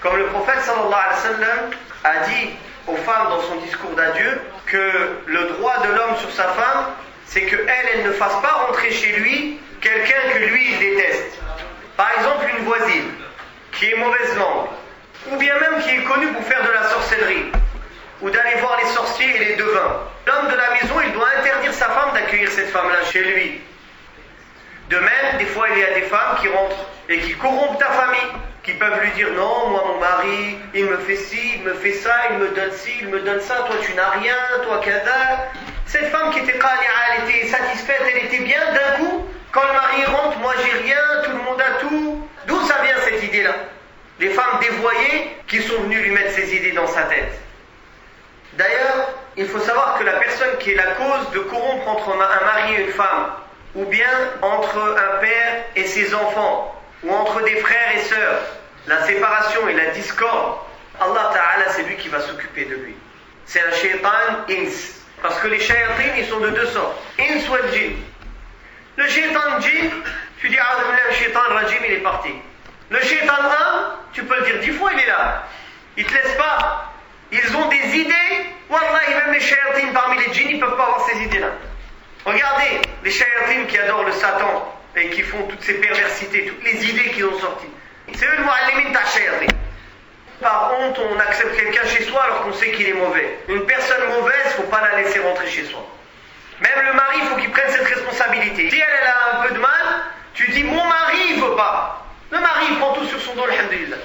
Comme le prophète sallallahu alayhi wa sallam a dit aux femmes dans son discours d'adieu que le droit de l'homme sur sa femme, c'est qu'elle ne fasse pas rentrer chez lui quelqu'un que lui il déteste. Par exemple, une voisine qui est mauvaise langue, ou bien même qui est connue pour faire de la sorcellerie, ou d'aller voir les sorciers et les devins. L'homme de la maison, il doit interdire sa femme d'accueillir cette femme-là chez lui. De même, des fois, il y a des femmes qui rentrent et qui corrompent ta famille, qui peuvent lui dire non, moi mon mari, il me fait ci, il me fait ça, il me donne ci, il me donne ça, toi tu n'as rien, toi kada. Cette femme qui était qani'a, elle était satisfaite, elle était bien, d'un coup, quand le mari rentre, moi j'ai rien, tout le monde a tout. D'où ça vient cette idée-là? Les femmes dévoyées qui sont venues lui mettre ces idées dans sa tête. D'ailleurs, il faut savoir que la personne qui est la cause de corrompre entre un mari et une femme, ou bien entre un père et ses enfants, ou entre des frères et sœurs, la séparation et la discorde, Allah Ta'ala, c'est lui qui va s'occuper de lui. C'est un shaitan ins. Parce que les shayatins, ils sont de deux sortes. Ins ou al-jinn. Le shaitan djinn, tu dis, le shaitan rajim, il est parti. Le shaitan homme, tu peux le dire 10 fois, il est là. Il ne te laisse pas. Ils ont des idées. Wallahi, même les shayatins parmi les djinns, ils ne peuvent pas avoir ces idées-là. Regardez, les shayatins qui adorent le Satan et qui font toutes ces perversités, toutes les idées qu'ils ont sorties. C'est eux le mu'allimin ta shayatin. Par honte, on accepte quelqu'un chez soi alors qu'on sait qu'il est mauvais. Une personne mauvaise, il ne faut pas la laisser rentrer chez soi. Même le mari, il faut qu'il prenne cette responsabilité. Si elle a un peu de mal, tu dis mon mari, il ne veut pas. Le mari, il prend tout sur son dos, alhamdulillah.